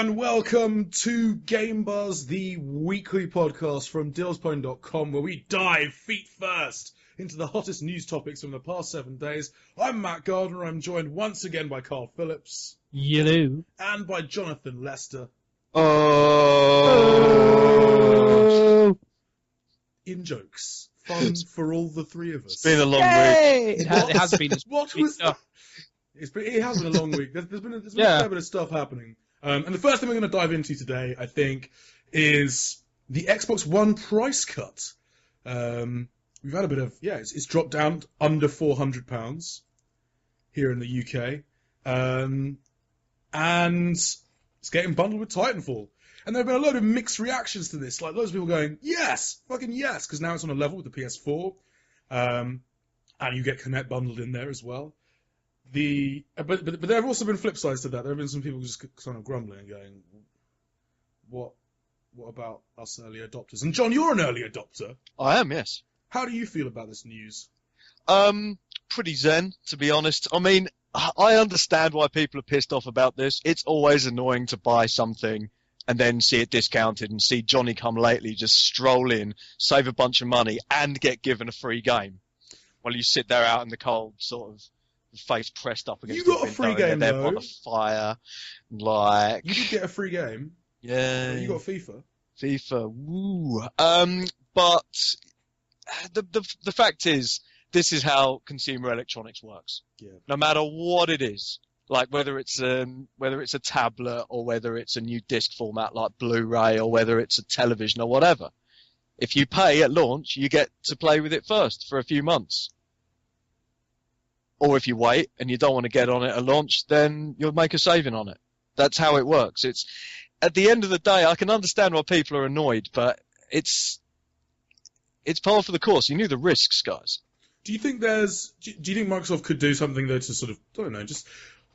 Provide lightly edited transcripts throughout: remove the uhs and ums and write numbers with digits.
and welcome to Game Buzz, the weekly podcast from dealspone.com, where we dive feet first into the hottest news topics from the past 7 days. I'm Matt Gardner. I'm joined once again by Carl Phillips. Hello. And by Jonathan Lester. Oh. In jokes. Fun for all the three of us. It's been a long week. It has been. What was that? It has been a long week. There's been a fair bit of stuff happening. And the first thing we're going to dive into today, I think, is the Xbox One price cut. We've had a bit of, it's dropped down under £400 here in the UK. And it's getting bundled with Titanfall. And there have been a load of mixed reactions to this. Like, loads of people going, yes, fucking yes, because now it's on a level with the PS4. And you get Connect bundled in there as well. But there have also been flip sides to that. There have been some people just kind of grumbling and going, what about us early adopters? And John, you're an early adopter. I am, yes. How do you feel about this news? Pretty zen, to be honest. I mean, I understand why people are pissed off about this. It's always annoying to buy something and then see it discounted and see Johnny come lately just stroll in, save a bunch of money, and get given a free game. While you sit there out in the cold, sort of face pressed up against the window. You got a free game, though. By the fire, like... You did get a free game. Yeah. You got FIFA. FIFA, woo. But the fact is, this is how consumer electronics works. Yeah. No matter what it is, like whether it's a tablet or whether it's a new disc format like Blu-ray or whether it's a television or whatever, if you pay at launch, you get to play with it first for a few months. Or if you wait and you don't want to get on it at launch, then you'll make a saving on it. That's how it works. It's at the end of the day, I can understand why people are annoyed, but it's par for the course. You knew the risks, guys. Do you think Microsoft could do something though to sort of, I don't know, just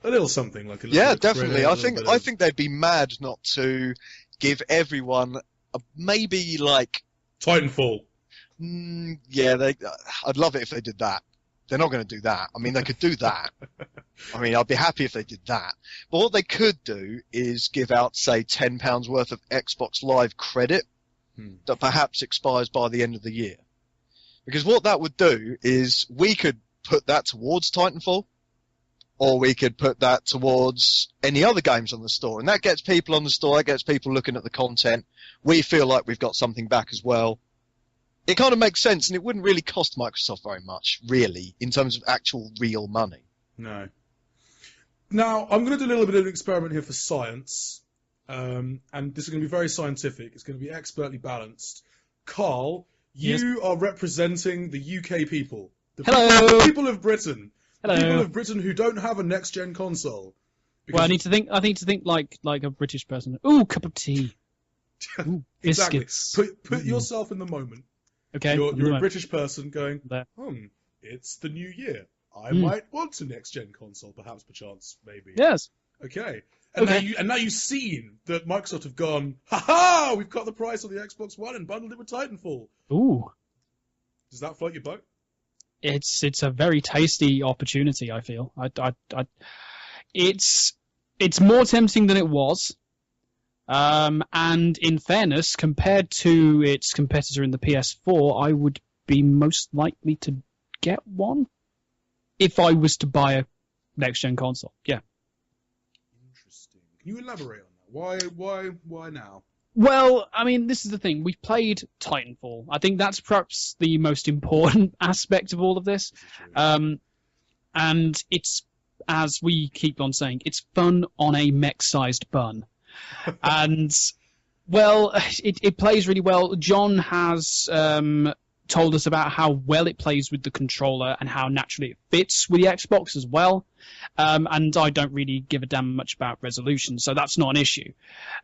a little something like a little Yeah, bit of definitely. credit, I think they'd be mad not to give everyone maybe like Titanfall. I'd love it if they did that. They're not going to do that. I mean, they could do that. I mean, I'd be happy if they did that. But what they could do is give out, say, £10 worth of Xbox Live credit that perhaps expires by the end of the year. Because what that would do is we could put that towards Titanfall, or we could put that towards any other games on the store. And that gets people on the store, that gets people looking at the content. We feel like we've got something back as well. It kind of makes sense, and it wouldn't really cost Microsoft very much, really, in terms of actual real money. No. Now, I'm going to do a little bit of an experiment here for science, and this is going to be very scientific. It's going to be expertly balanced. Carl, you are representing the UK people. Hello. The people of Britain. Hello. The people of Britain who don't have a next-gen console. Well, I need to think like a British person. Ooh, cup of tea. Ooh, exactly. biscuits. Put yourself in the moment. Okay. You're a British person going, there. It's the new year. I might want a next-gen console, perhaps, perchance, maybe. Yes. Okay. And now you've seen that Microsoft have gone, ha-ha, we've cut the price on the Xbox One and bundled it with Titanfall. Ooh. Does that float your boat? It's a very tasty opportunity, I feel. It's more tempting than it was. And in fairness, compared to its competitor in the PS4, I would be most likely to get one if I was to buy a next-gen console. Yeah. Interesting. Can you elaborate on that? Why now? Well, I mean, this is the thing. We've played Titanfall. I think that's perhaps the most important aspect of all of this. And it's, as we keep on saying, it's fun on a mech-sized bun. And, well, it plays really well. John has told us about how well it plays with the controller and how naturally it fits with the Xbox as well. And I don't really give a damn much about resolution, so that's not an issue.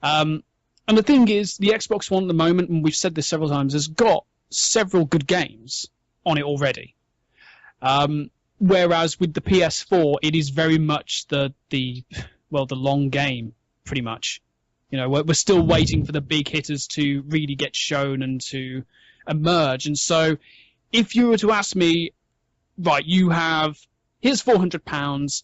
And the thing is, the Xbox One at the moment, and we've said this several times, has got several good games on it already. Whereas with the PS4, it is very much the long game, pretty much. You know, we're still waiting for the big hitters to really get shown and to emerge. And so, if you were to ask me, right, here's £400,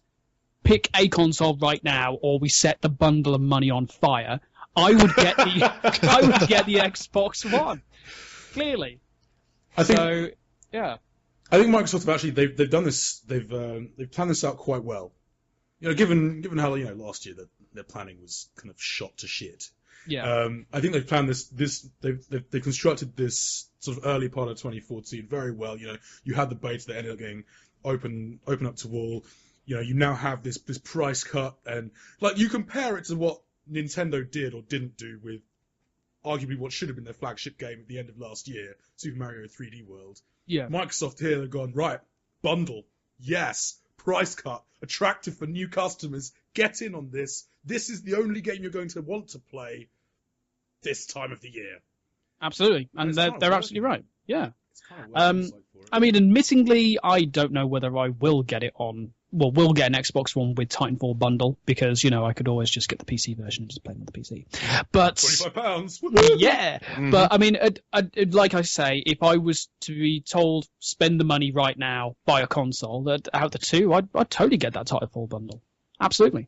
pick a console right now, or we set the bundle of money on fire, I would get the Xbox One. Clearly. I think Microsoft have actually they've done this. They've planned this out quite well. Given how last year their planning was kind of shot to shit. Yeah. I think they've planned they've constructed this sort of early part of 2014 very well. You had the beta that ended up getting open up to all. You now have this price cut, and you compare it to what Nintendo did or didn't do with arguably what should have been their flagship game at the end of last year, Super Mario 3D World. Yeah. Microsoft here have gone, right, bundle, yes, price cut, attractive for new customers, get in on this. This is the only game you're going to want to play this time of the year. Absolutely, and they're absolutely right. Yeah. It's kind of for it. I mean, admittingly, I don't know whether I will get it on. Well, we'll get an Xbox One with Titanfall bundle because I could always just get the PC version and just play it on the PC. But £25. Yeah, but I mean, like I say, if I was to be told spend the money right now, buy a console, that out of the two, I'd totally get that Titanfall bundle. Absolutely.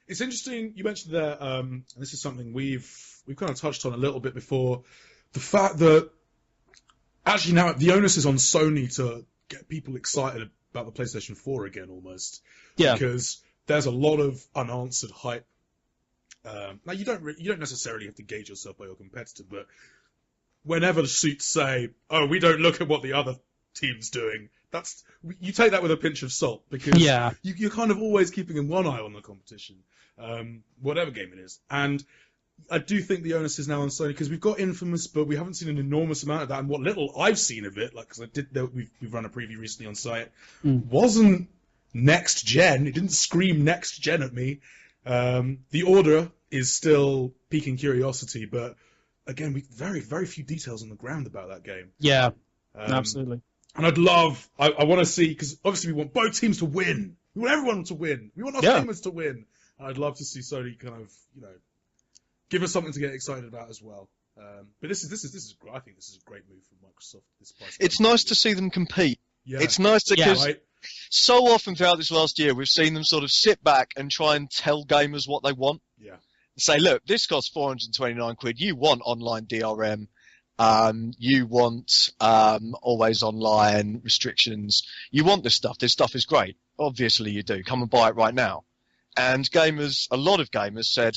It's interesting you mentioned there, and this is something we've kind of touched on a little bit before, the fact that actually now the onus is on Sony to get people excited about the PlayStation 4 again, almost. Yeah. Because there's a lot of unanswered hype. Now you don't necessarily have to gauge yourself by your competitor, but whenever the suits say, "Oh, we don't look at what the other team's doing," you take that with a pinch of salt because you're kind of always keeping one eye on the competition, whatever game it is. And I do think the onus is now on Sony because we've got Infamous, but we haven't seen an enormous amount of that. And what little I've seen of it, because we've run a preview recently on site, wasn't next gen. It didn't scream next gen at me. The Order is still piquing curiosity, but again, very very few details on the ground about that game. Yeah, absolutely. And I want to see, because obviously we want both teams to win. We want everyone to win. We want our gamers to win. And I'd love to see Sony kind of give us something to get excited about as well. But this is I think this is a great move from Microsoft. It's nice to see them compete. Yeah. It's nice because so often throughout this last year we've seen them sort of sit back and try and tell gamers what they want. Yeah. Say, look, this costs £429. You want online DRM. You want always online restrictions. You want this stuff. This stuff is great. Obviously you do. Come and buy it right now. And a lot of gamers said,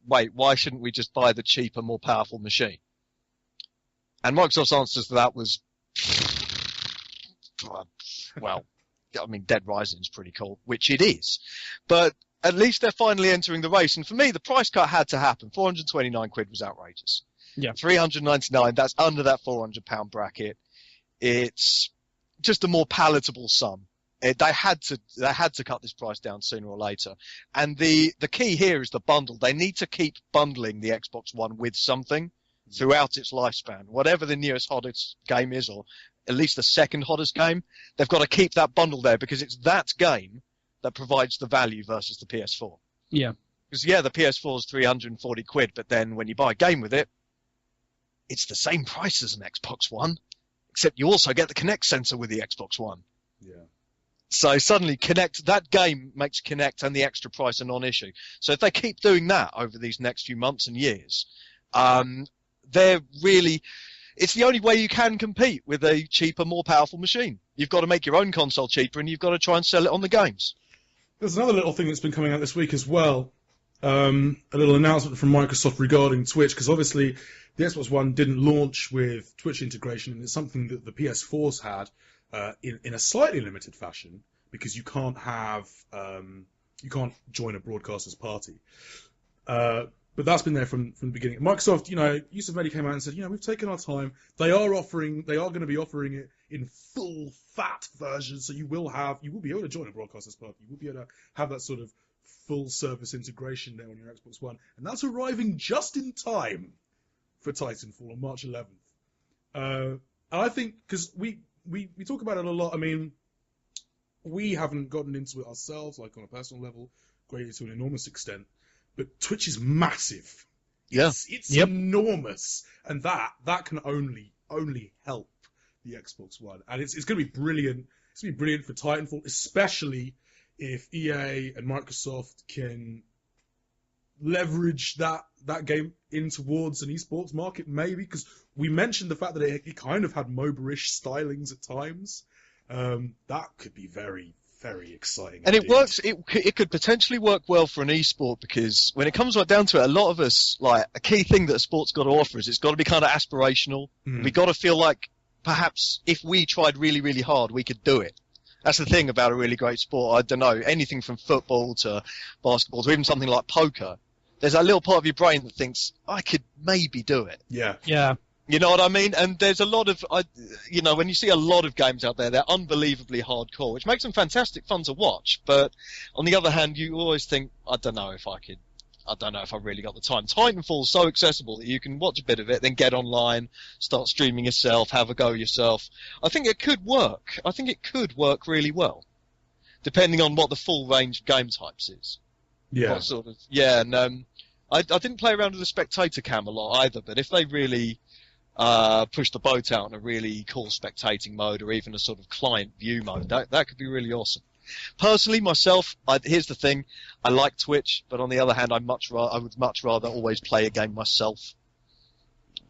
wait, why shouldn't we just buy the cheaper, more powerful machine? And Microsoft's answer to that was, well, I mean, Dead Rising is pretty cool, which it is. But at least they're finally entering the race. And for me, the price cut had to happen. £429 was outrageous. Yeah. £399, that's under that £400 bracket. It's just a more palatable sum. They had to cut this price down sooner or later. And the key here is the bundle. They need to keep bundling the Xbox One with something throughout its lifespan. Whatever the newest, hottest game is, or at least the second hottest game, they've got to keep that bundle there because it's that game that provides the value versus the PS4. Yeah. Because, the PS4 is £340, but then when you buy a game with it, it's the same price as an Xbox One, except you also get the Kinect sensor with the Xbox One. Yeah. So suddenly that game makes Kinect and the extra price a non-issue. So if they keep doing that over these next few months and years, it's the only way you can compete with a cheaper, more powerful machine. You've got to make your own console cheaper and you've got to try and sell it on the games. There's another little thing that's been coming out this week as well. A little announcement from Microsoft regarding Twitch, because obviously the Xbox One didn't launch with Twitch integration, and it's something that the PS4's had in a slightly limited fashion, because you can't join a broadcaster's party. But that's been there from the beginning. Microsoft, Yusuf Mehdi came out and said, we've taken our time. They are going to be offering it in full fat version, so you will be able to join a broadcaster's party. You will be able to have that sort of full service integration there on your Xbox One, and that's arriving just in time for Titanfall on March 11th. And I think, because we talk about it a lot, I mean, we haven't gotten into it ourselves, like on a personal level, greatly to an enormous extent, but Twitch is massive. Yeah. It's enormous, and that can only help the Xbox One, and it's going to be brilliant. It's going to be brilliant for Titanfall, especially if EA and Microsoft can leverage that game in towards an esports market, maybe, because we mentioned the fact that it kind of had MOBA-ish stylings at times. That could be very, very exciting. And indeed. it works. It could potentially work well for an esport, because when it comes right down to it, a lot of us, like, a key thing that a sport's got to offer is it's got to be kind of aspirational. We got to feel like perhaps if we tried really, really hard, we could do it. That's the thing about a really great sport. I don't know, anything from football to basketball to even something like poker. There's that little part of your brain that thinks, I could maybe do it. Yeah. Yeah. You know what I mean? And there's a lot of, when you see a lot of games out there, they're unbelievably hardcore, which makes them fantastic fun to watch. But on the other hand, you always think, I don't know if I really got the time. Titanfall's so accessible that you can watch a bit of it, then get online, start streaming yourself, have a go yourself. I think it could work. I think it could work really well, depending on what the full range of game types is. Yeah. And I didn't play around with the spectator cam a lot either, but if they really push the boat out in a really cool spectating mode, or even a sort of client view mode, that could be really awesome. Personally, myself, here's the thing: I like Twitch, but on the other hand, I would much rather always play a game myself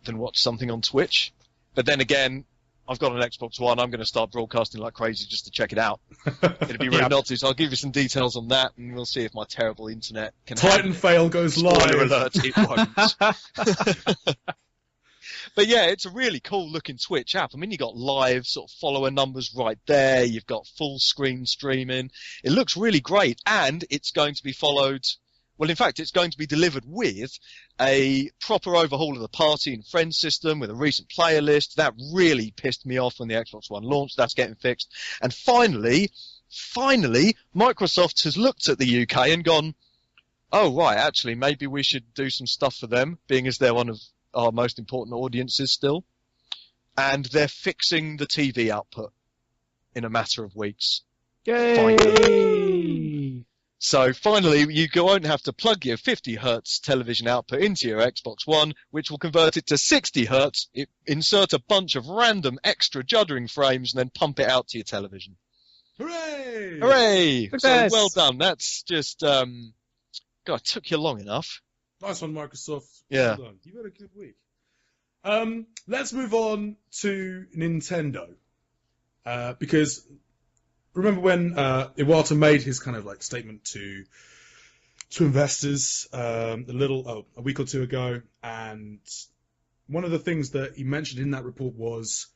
than watch something on Twitch. But then again, I've got an Xbox One. I'm going to start broadcasting like crazy just to check it out. It'd be rude not to, so I'll give you some details on that, and we'll see if my terrible internet can. Titanfall goes live. Spoiler alert: it won't. But yeah, it's a really cool looking Twitch app. I mean, you got live sort of follower numbers right there. You've got full screen streaming. It looks really great, and it's going to be followed. Well, in fact, it's going to be delivered with a proper overhaul of the party and friends system, with a recent player list. That really pissed me off when the Xbox One launched. That's getting fixed. And finally, Microsoft has looked at the UK and gone, oh, right, actually, maybe we should do some stuff for them, being as they're one of our most important audiences still. And they're fixing the TV output in a matter of weeks. Yay! Finally. So finally, you won't have to plug your 50 hertz television output into your Xbox One, which will convert it to 60 hertz, insert a bunch of random extra juddering frames, and then pump it out to your television. Hooray! Hooray! Success! So well done. That's just, God, it took you long enough. Nice one, Microsoft. Yeah. Well done. You've had a good week. Let's move on to Nintendo. Because remember when Iwata made his kind of like statement to investors a week or two ago, and one of the things that he mentioned in that report was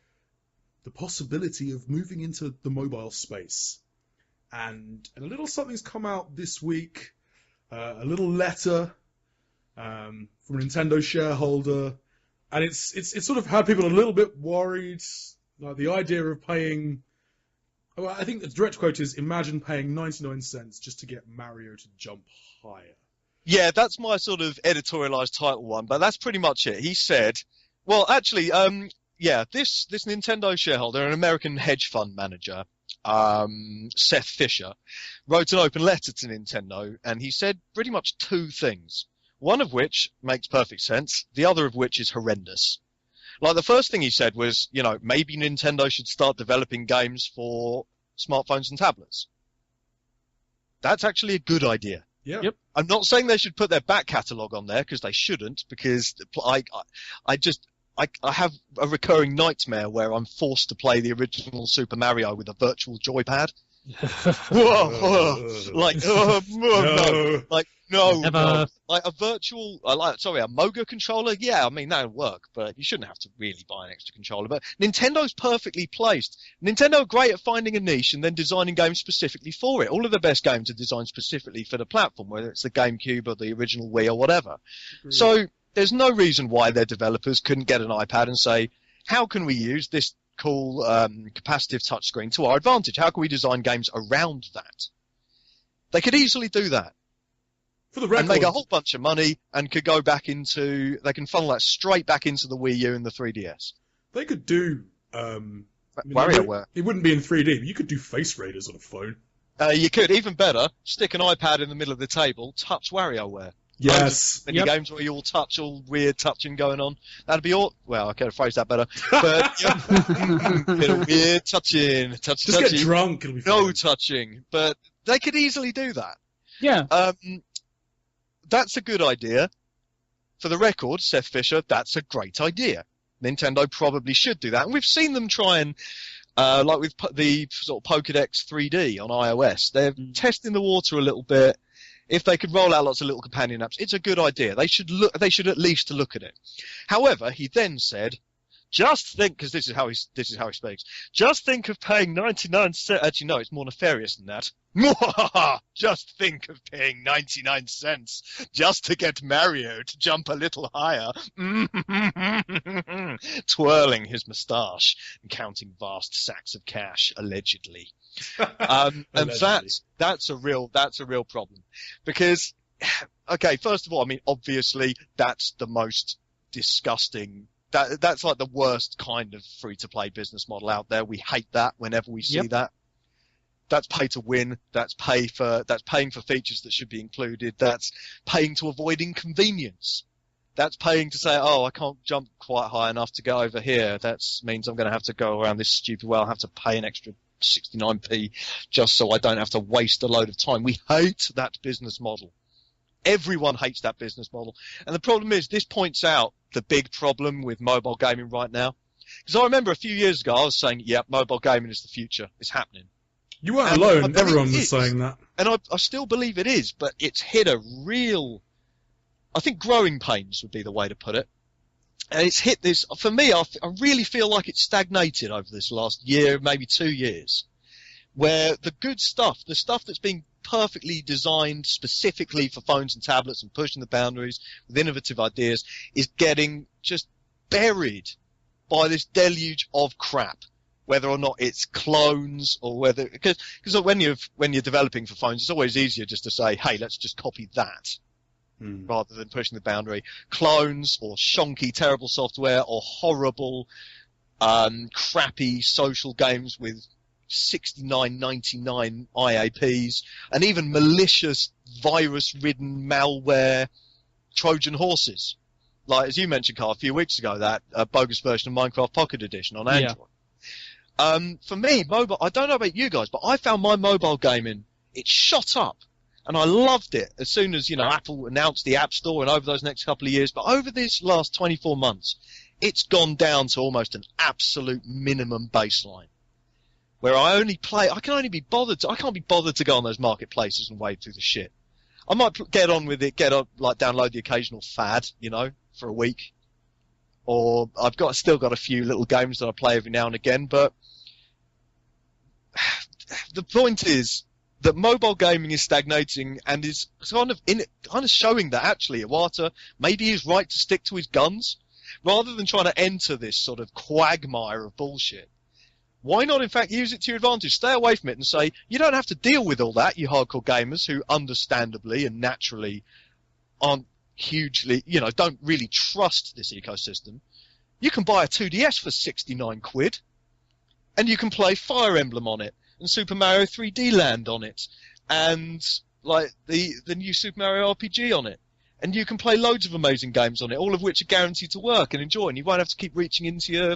the possibility of moving into the mobile space. And a little something's come out this week, a little letter from a Nintendo shareholder, and it's sort of had people a little bit worried. Like the idea of paying, well, I think the direct quote is, imagine paying 99 cents just to get Mario to jump higher. Yeah, that's my sort of editorialized title one, but that's pretty much it. He said, well, actually, this Nintendo shareholder, an American hedge fund manager, Seth Fischer, wrote an open letter to Nintendo, and he said pretty much two things. One of which makes perfect sense, the other of which is horrendous. Like, the first thing he said was, maybe Nintendo should start developing games for smartphones and tablets. That's actually a good idea. Yeah. Yep. I'm not saying they should put their back catalogue on there, because they shouldn't, because I have a recurring nightmare where I'm forced to play the original Super Mario with a virtual joypad. No. Like a virtual, a Moga controller. Yeah, I mean, that'll work, but you shouldn't have to really buy an extra controller. But Nintendo's perfectly placed. Nintendo are great at finding a niche and then designing games specifically for it. All of the best games are designed specifically for the platform, whether it's the GameCube or the original Wii or whatever. Agreed. So there's no reason why their developers couldn't get an iPad and say, how can we use this cool capacitive touchscreen to our advantage? How can we design games around that? They could easily do that. For the record, and make a whole bunch of money, and could go back into, they can funnel that straight back into the Wii U and the 3DS. They could do WarioWare. It wouldn't be in 3D, but you could do Face Raiders on a phone. You could, even better, stick an iPad in the middle of the table, touch WarioWare. Yes. Many games where you all touch, all weird touching going on. That'd be all. Well, I could have phrased that better. But bit of weird touching, Just get drunk. It'll be fine. No touching, but They could easily do that. Yeah. That's a good idea. For the record, Seth Fischer, that's a great idea. Nintendo probably should do that. And we've seen them try and, like with the sort of Pokédex 3D on iOS, they're testing the water a little bit. If they could roll out lots of little companion apps, it's a good idea. They should at least look at it. However, he then said, just think, because this is how he speaks. Just think of paying 99 cents. Actually, no, it's more nefarious than that. Just think of paying 99 cents just to get Mario to jump a little higher, twirling his moustache and counting vast sacks of cash, allegedly. And that's a real problem, because, okay, first of all, I mean, obviously, that's the most disgusting. That's like the worst kind of free-to-play business model out there. We hate that whenever we see that. That's pay to win. That's paying for features that should be included. That's paying to avoid inconvenience. That's paying to say, oh, I can't jump quite high enough to go over here. That means I'm going to have to go around this stupid way. I'll have to pay an extra 69p just so I don't have to waste a load of time. We hate that business model. Everyone hates that business model. And the problem is, this points out the big problem with mobile gaming right now. Because I remember a few years ago, I was saying, yeah, mobile gaming is the future. It's happening. You weren't alone. Everyone was saying that. And I still believe it is, but it's hit a real, I think growing pains would be the way to put it. And it's hit this, for me, I really feel like it's stagnated over this last year, maybe 2 years, where the good stuff, the stuff that's been perfectly designed specifically for phones and tablets and pushing the boundaries with innovative ideas, is getting just buried by this deluge of crap, whether or not it's clones or whether, because when you're developing for phones, it's always easier just to say, hey, let's just copy that, rather than pushing the boundary. Clones or shonky, terrible software or horrible, crappy social games with 69.99 IAPs, and even malicious virus-ridden malware Trojan horses. Like, as you mentioned, Carl, a few weeks ago, that bogus version of Minecraft Pocket Edition on Android. Yeah. For me, mobile, I don't know about you guys, but I found my mobile gaming, it shot up. And I loved it as soon as, Apple announced the App Store and over those next couple of years. But over this last 24 months, it's gone down to almost an absolute minimum baseline, where I can't be bothered to go on those marketplaces and wade through the shit. I might get on with it, download the occasional fad, for a week. Or I've still got a few little games that I play every now and again, but the point is that mobile gaming is stagnating and is kind of showing that actually Iwata maybe is right to stick to his guns rather than trying to enter this sort of quagmire of bullshit. Why not, in fact, use it to your advantage? Stay away from it and say, you don't have to deal with all that, you hardcore gamers who understandably and naturally aren't hugely, don't really trust this ecosystem. You can buy a 2DS for 69 quid and you can play Fire Emblem on it and Super Mario 3D Land on it and like the new Super Mario RPG on it. And you can play loads of amazing games on it, all of which are guaranteed to work and enjoy, and you won't have to keep reaching into your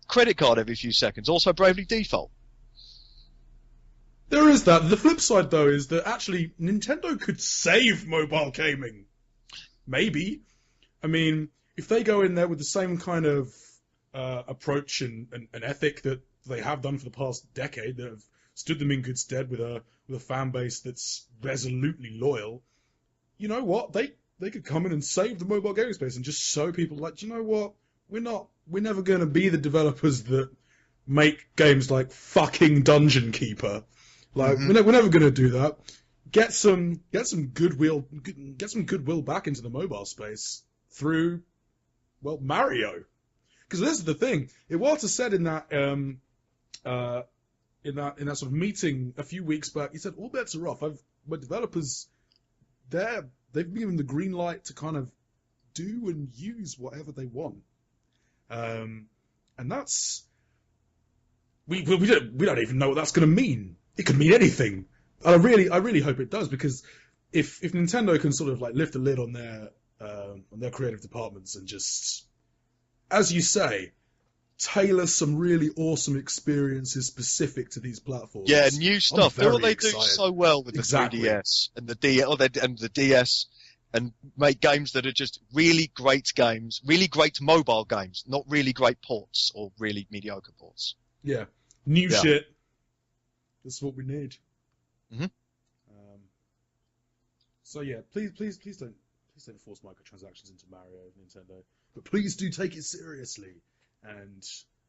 credit card every few seconds. Also Bravely Default. There is that. The flip side, though, is that actually Nintendo could save mobile gaming. Maybe. I mean, if they go in there with the same kind of approach and ethic that they have done for the past decade, that have stood them in good stead with a fan base that's resolutely loyal, you know what? They could come in and save the mobile gaming space and just show people, like, you know what? We're never going to be the developers that make games like fucking Dungeon Keeper. Like, we're never going to do that. Get some goodwill back into the mobile space through, well, Mario. Because this is the thing. Iwata said in that sort of meeting a few weeks back, he said all bets are off. My developers, they've been given the green light to kind of do and use whatever they want. And that's we don't even know what that's going to mean. It could mean anything. And I really hope it does, because if Nintendo can sort of like lift the lid on their creative departments and just, as you say, tailor some really awesome experiences specific to these platforms. Yeah, new stuff. Do what they excited. do so well with the 3DS and the DS, and make games that are just really great games, really great mobile games, not really great ports or really mediocre ports. Yeah, new shit. That's what we need. Mm-hmm. So yeah, please don't force microtransactions into Mario, Nintendo. But please do take it seriously and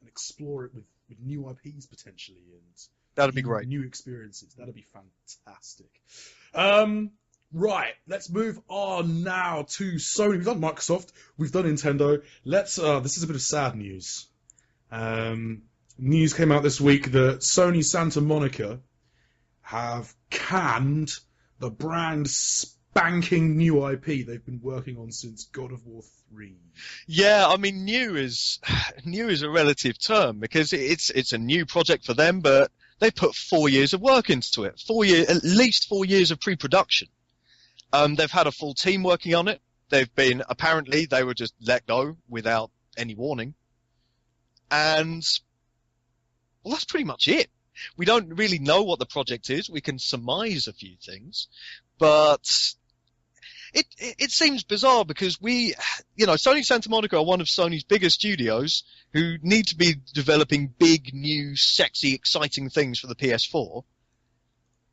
explore it with new IPs potentially, and that'd be great. New experiences. That'd be fantastic. Right, let's move on now to Sony. We've done Microsoft, we've done Nintendo. This is a bit of sad news. News came out this week that Sony Santa Monica have canned the brand spanking new IP they've been working on since God of War 3. Yeah, I mean, new is a relative term because it's a new project for them, but they put 4 years of work into it. At least 4 years of pre-production. They've had a full team working on it. Apparently they were just let go without any warning. And, well, that's pretty much it. We don't really know what the project is. We can surmise a few things, but it seems bizarre because Sony Santa Monica are one of Sony's biggest studios who need to be developing big, new, sexy, exciting things for the PS4.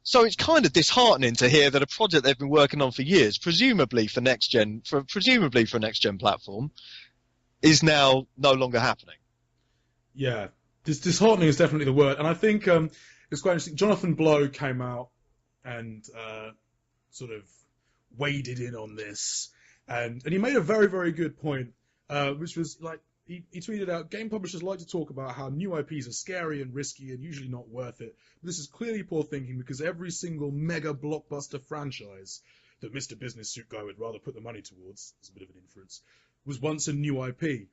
So it's kind of disheartening to hear that a project they've been working on for years, presumably for a next gen platform, is now no longer happening. Yeah, disheartening is definitely the word, and I think it's quite interesting. Jonathan Blow came out and sort of waded in on this, and he made a very, very good point, which was like he tweeted out, game publishers like to talk about how new IPs are scary and risky and usually not worth it. But this is clearly poor thinking because every single mega blockbuster franchise that Mr. Business Suit Guy would rather put the money towards, there's a bit of an inference, was once a new IP.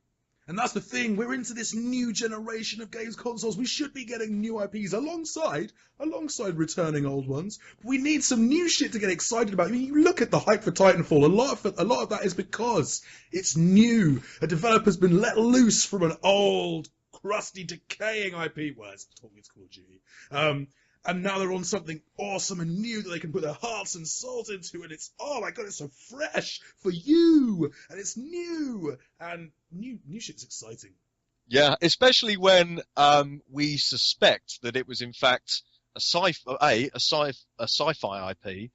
And that's the thing, we're into this new generation of games consoles. We should be getting new IPs alongside returning old ones. But we need some new shit to get excited about. I mean, you look at the hype for Titanfall, a lot of that is because it's new. A developer's been let loose from an old, crusty, decaying IP. Well, it's Call of Duty. And now they're on something awesome and new that they can put their hearts and souls into, and it's, oh my god, it's so fresh for you, and it's new, and new shit's exciting. Yeah, especially when we suspect that it was in fact a sci-fi IP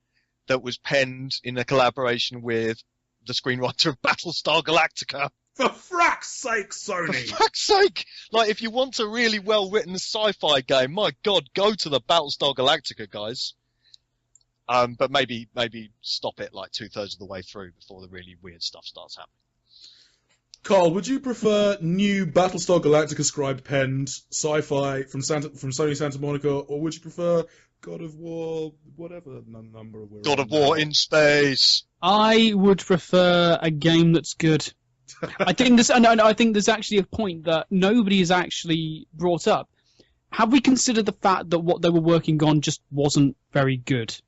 that was penned in a collaboration with the screenwriter of Battlestar Galactica. For frack's sake, Sony! For frack's sake! Like, if you want a really well-written sci-fi game, my god, go to the Battlestar Galactica guys. But maybe stop it like 2/3 of the way through before the really weird stuff starts happening. Carl, would you prefer new Battlestar Galactica scribe-penned sci-fi from Sony Santa Monica, or would you prefer God of War, whatever number we're God of War in space? I would prefer a game that's good. I think there's actually a point that nobody has actually brought up. Have we considered the fact that what they were working on just wasn't very good?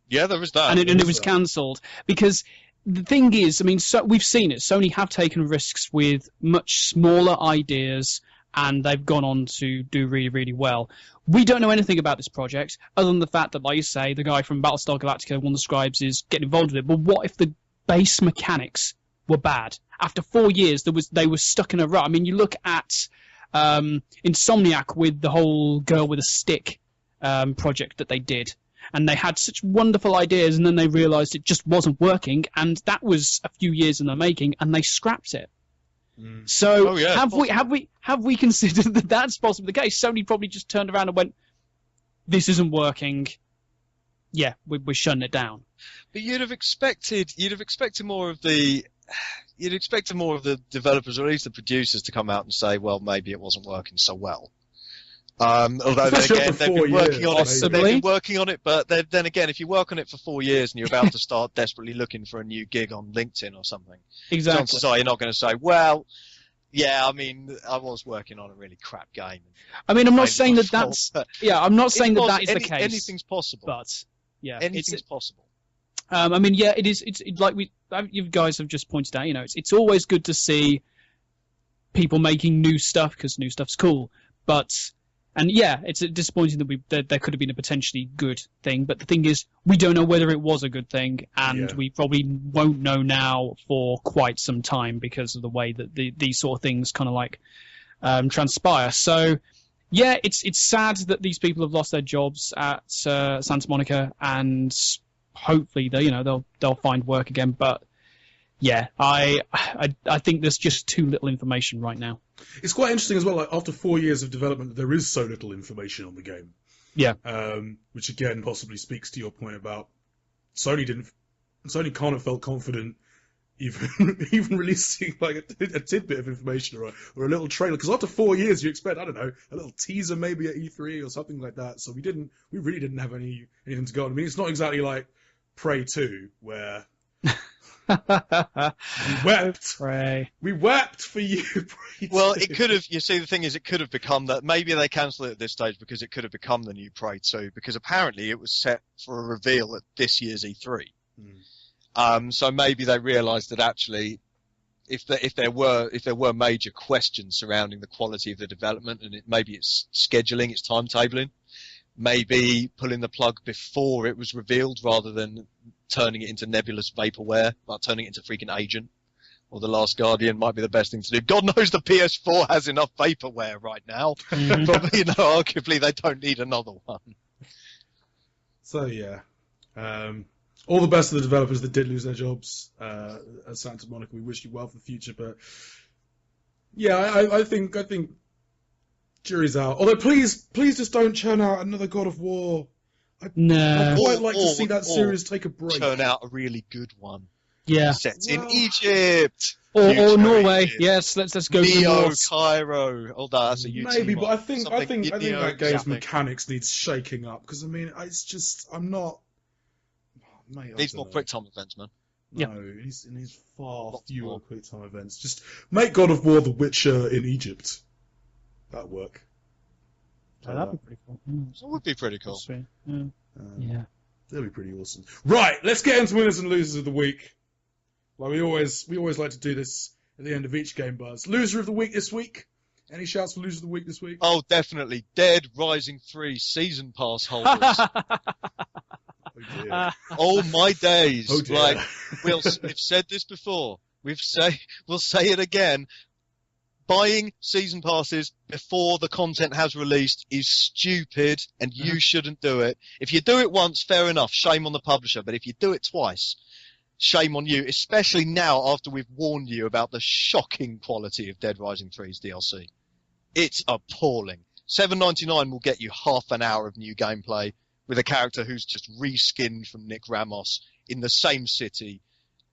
Yeah, there was that. And it was cancelled. Because the thing is, I mean, we've seen it. Sony have taken risks with much smaller ideas, and they've gone on to do really, really well. We don't know anything about this project, other than the fact that, like you say, the guy from Battlestar Galactica, one of the scribes, is getting involved with it. But what if the base mechanics were bad? After 4 years, they were stuck in a rut. I mean, you look at Insomniac with the whole girl with a stick project that they did, and they had such wonderful ideas, and then they realised it just wasn't working, and that was a few years in the making, and they scrapped it. So have we considered that that's possibly the case? Sony probably just turned around and went, "This isn't working. Yeah, we're shutting it down." But you'd have expected more of the developers, or at least the producers, to come out and say, well, maybe it wasn't working so well. Although then again, they've been working on it, but then again, if you work on it for 4 years and you're about to start desperately looking for a new gig on LinkedIn or something, exactly, chances are you're not going to say, well, yeah, I mean, I was working on a really crap game. I mean, I'm not saying that that's... Yeah, I'm not saying that is the case. Anything's possible. But, yeah. Anything's possible. I mean, yeah, it is. It's like you guys have just pointed out. You know, it's always good to see people making new stuff because new stuff's cool. And yeah, it's disappointing that there could have been a potentially good thing. But the thing is, we don't know whether it was a good thing, and we probably won't know now for quite some time because of the way that these sort of things kind of like transpire. So yeah, it's sad that these people have lost their jobs at Santa Monica, and hopefully they'll find work again. But yeah, I think there's just too little information right now. It's quite interesting as well. Like after 4 years of development, there is so little information on the game. Yeah. Which again possibly speaks to your point about Sony can't have felt confident even releasing like a tidbit of information or a little trailer, because after 4 years you expect, I don't know, a little teaser maybe at E3 or something like that. So we really didn't have anything to go on. I mean, it's not exactly like Prey 2 where we wept. Prey. We wept for you. Prey 2. Well, it could have. You see, the thing is, it could have become that. Maybe they cancelled it at this stage because it could have become the new Prey 2, because apparently it was set for a reveal at this year's E3. So maybe they realised that actually, if there were major questions surrounding the quality of the development, and maybe it's scheduling, it's timetabling, maybe pulling the plug before it was revealed rather than turning it into nebulous vaporware, like turning it into freaking Agent or The Last Guardian might be the best thing to do. God knows the PS4 has enough vaporware right now. But, arguably they don't need another one. So yeah. All the best to the developers that did lose their jobs at Santa Monica. We wish you well for the future, but yeah, I think jury's out. Although please just don't churn out another God of War. I'd quite like to see that series take a break. Turn out a really good one. Yeah. Set in Egypt. Or Norway. Egypt. Yes, let's go to North. Cairo. Oh, that's a YouTube. Maybe, but I think Something that game's mechanics needs shaking up, because I mean, it's just I'm not. Mate, needs more quick time events, man. No, he's far fewer quick time events. Just make God of War The Witcher in Egypt. That'd work. That'd be pretty cool. That would be pretty cool. Yeah. That'd be pretty awesome. Right, let's get into winners and losers of the week. Well, we always like to do this at the end of each Game Buzz. Loser of the week this week. Any shouts for loser of the week this week? Oh, definitely. Dead Rising 3 season pass holders. Oh my days! Oh dear. Like we've said this before. We'll say it again. Buying season passes before the content has released is stupid, and you shouldn't do it. If you do it once, fair enough. Shame on the publisher. But if you do it twice, shame on you. Especially now, after we've warned you about the shocking quality of Dead Rising 3's DLC. It's appalling. $7.99 will get you half an hour of new gameplay with a character who's just reskinned from Nick Ramos in the same city.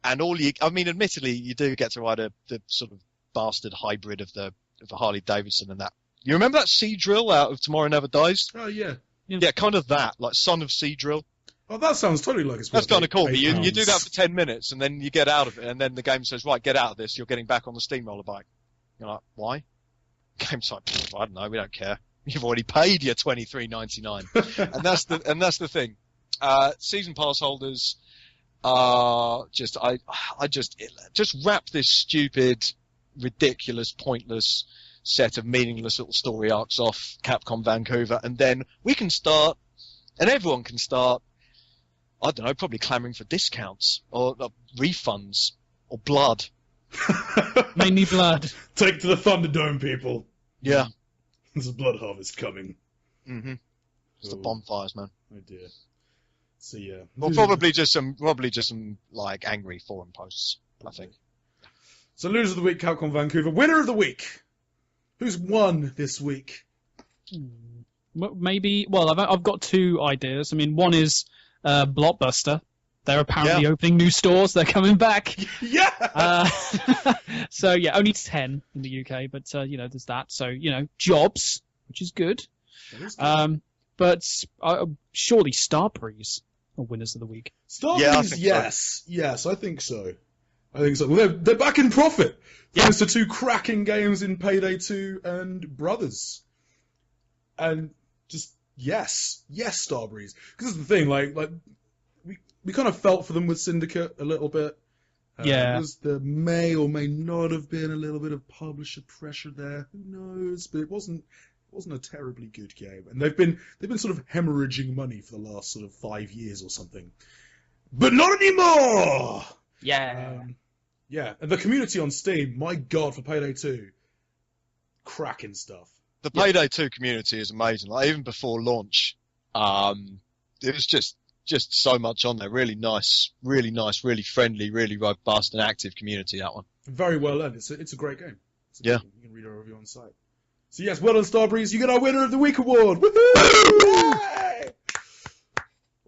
And admittedly, you do get to ride the sort of bastard hybrid of the Harley Davidson and that. You remember that Sea Drill out of Tomorrow Never Dies? Oh, yeah. Yeah, kind of that, like Son of Sea Drill. Oh, that sounds totally like it's That's kind of cool, but you do that for 10 minutes, and then you get out of it, and then the game says, right, get out of this, you're getting back on the steamroller bike. You're like, why? Game's like, I don't know, we don't care. You've already paid your $23.99. and that's the thing. Season pass holders are just wrap this stupid, ridiculous, pointless set of meaningless little story arcs off Capcom Vancouver, and then we can start, and everyone can start, I don't know, probably clamoring for discounts or refunds or blood. Mainly blood. Take to the Thunderdome, people. Yeah. There's a blood harvest coming. Mm-hmm. It's the bonfires, man. Oh dear. So yeah. Well, probably just some like angry forum posts, I think. So loser of the week, Capcom Vancouver. Winner of the week. Who's won this week? Maybe. Well, I've got two ideas. I mean, one is Blockbuster. They're apparently opening new stores. They're coming back. Yeah. So yeah, only 10 in the UK, but there's that. So jobs, which is good. But surely Starbreeze are winners of the week. Starbreeze, yes, I think so. Well, they're back in profit. Thanks to two cracking games in Payday 2 and Brothers. And just yes, Starbreeze. Because that's the thing, like we kind of felt for them with Syndicate a little bit. Yeah. There may or may not have been a little bit of publisher pressure there. Who knows? But it wasn't a terribly good game, and they've been sort of hemorrhaging money for the last sort of 5 years or something. But not anymore. Yeah. Yeah, and the community on Steam, my God, for Payday 2, cracking stuff. The Payday 2 community is amazing. Like, even before launch, it was just so much on there. Really nice, really friendly, really robust and active community, that one. Very well done. It's a great game. Yeah. You can read our review on site. So yes, well done, Starbreeze. You get our Winner of the Week award. Woohoo! Yay!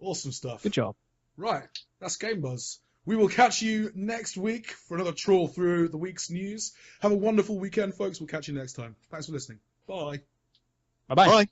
Awesome stuff. Good job. Right, that's Game Buzz. We will catch you next week for another trawl through the week's news. Have a wonderful weekend, folks. We'll catch you next time. Thanks for listening. Bye. Bye-bye. Bye.